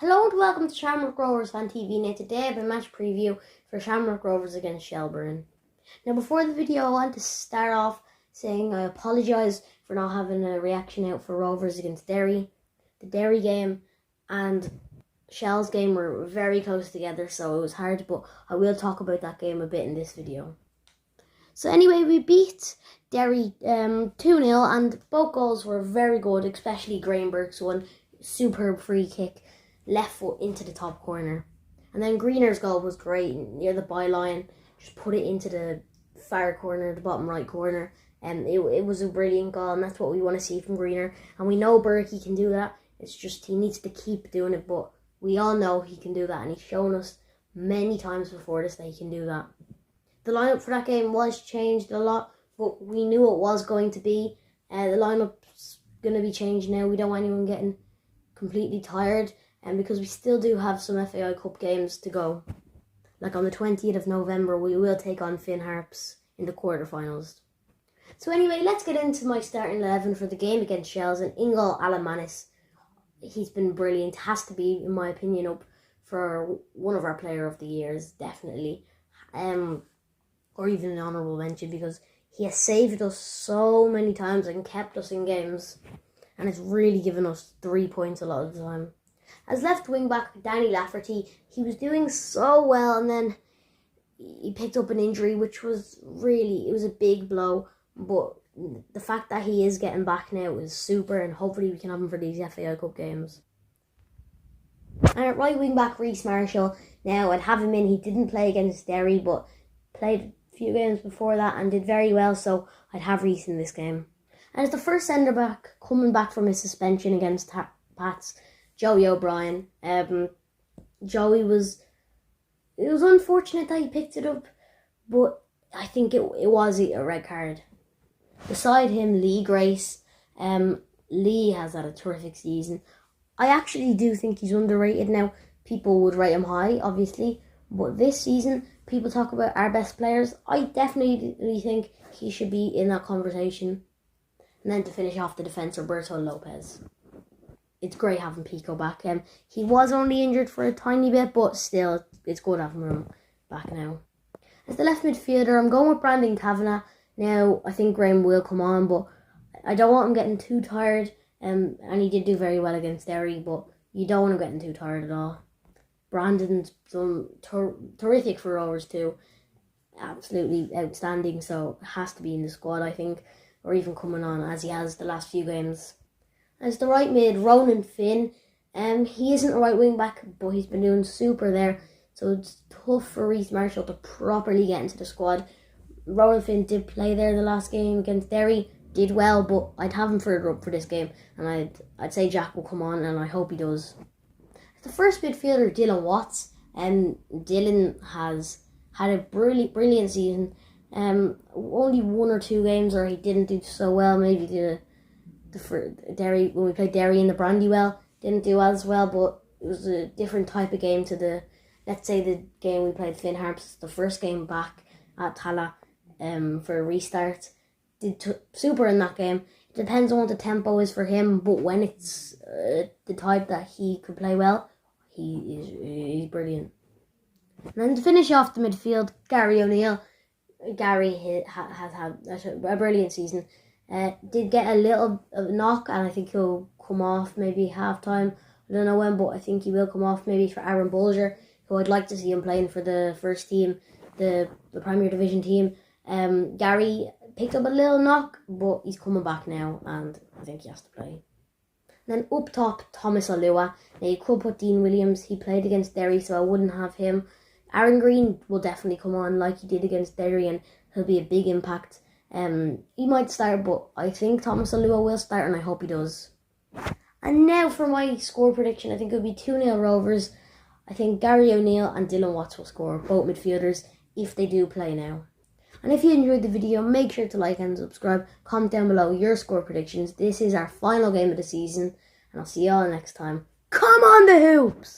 Hello and welcome to Shamrock Rovers Fan TV. Now today I have a match preview for Shamrock Rovers against Sherbourne. Now before the video I want to start off saying I apologise for not having a reaction out for Rovers against Derry. The Derry game and Shell's game were very close together, so it was hard, but I will talk about that game a bit in this video. So anyway, we beat Derry 2-0 and both goals were very good, especially Greenberg's one. Superb free kick, left foot into the top corner. And then Greener's goal was great, near the byline, just put it into the far corner, the bottom right corner. And it was a brilliant goal, and that's what we want to see from Greener. And we know Berkey can do that. It's just he needs to keep doing it, but we all know he can do that, and he's shown us many times before this that he can do that. The lineup for that game was changed a lot, but we knew it was going to be. The lineup's going to be changed now. We don't want anyone getting completely tired, and because we still do have some FAI Cup games to go. Like on the 20th of November, we will take on Finn Harps in the quarterfinals. So anyway, let's get into my starting 11 for the game against Shells. And Ingal Alamanis, he's been brilliant. Has to be, in my opinion, up for one of our Player of the Years, definitely. Or even an honourable mention, because he has saved us so many times and kept us in games. And it's really given us 3 points a lot of the time. As left wing back, Danny Lafferty, he was doing so well, and then he picked up an injury, which was really, it was a big blow. But the fact that he is getting back now is super, and hopefully we can have him for these FAI Cup games. And at right wing back, Reece Marshall, now I'd have him in. He didn't play against Derry, but played a few games before that and did very well, so I'd have Reece in this game. And as the first centre back, coming back from his suspension against Pats, Joey O'Brien. Joey was, it was unfortunate that he picked it up, but I think it was a red card. Beside him, Lee Grace. Lee has had a terrific season. I actually do think he's underrated now. People would rate him high, obviously, but this season, people talk about our best players. I definitely think he should be in that conversation. And then to finish off the defence, Roberto Lopez. It's great having Pico back. He was only injured for a tiny bit, but still, it's good having him back now. As the left midfielder, I'm going with Brandon Kavanagh. Now, I think Graham will come on, but I don't want him getting too tired. And he did do very well against Derry, but you don't want him getting too tired at all. Brandon's done terrific for Rovers too. Absolutely outstanding, so has to be in the squad, I think. Or even coming on, as he has the last few games. As the right mid, Ronan Finn. He isn't a right wing back, but he's been doing super there. So it's tough for Reece Marshall to properly get into the squad. Ronan Finn did play there the last game against Derry. Did well, but I'd have him further up for this game. And I'd say Jack will come on, and I hope he does. As the first midfielder, Dylan Watts. Dylan has had a brilliant season. Only 1 or 2 games where he didn't do so well. Maybe the Derry, when we played Derry in the Brandywell, didn't do as well, but it was a different type of game to the, let's say, the game we played Finn Harps, the first game back at Tallaght for a restart. Did super in that game. It depends on what the tempo is for him, but when it's the type that he could play well, he's brilliant. And then to finish off the midfield, Gary O'Neill. Gary has had a brilliant season. Did get a little knock, and I think he'll come off maybe half time. I don't know when, but I think he will come off maybe for Aaron Bolger, who I'd like to see him playing for the first team, the Premier Division team. Gary picked up a little knock, but he's coming back now, and I think he has to play. And then up top, Thomas Olua. Now you could put Dean Williams. He played against Derry, so I wouldn't have him. Aaron Green will definitely come on like he did against Derry, and he'll be a big impact. He might start, but I think Thomas Olua will start, and I hope he does. And now for my score prediction, I think it'll be 2-0 Rovers. I think Gary O'Neill and Dylan Watts will score, both midfielders, if they do play now. And if you enjoyed the video, make sure to like and subscribe. Comment down below your score predictions. This is our final game of the season, and I'll see you all next time. Come on the Hoops!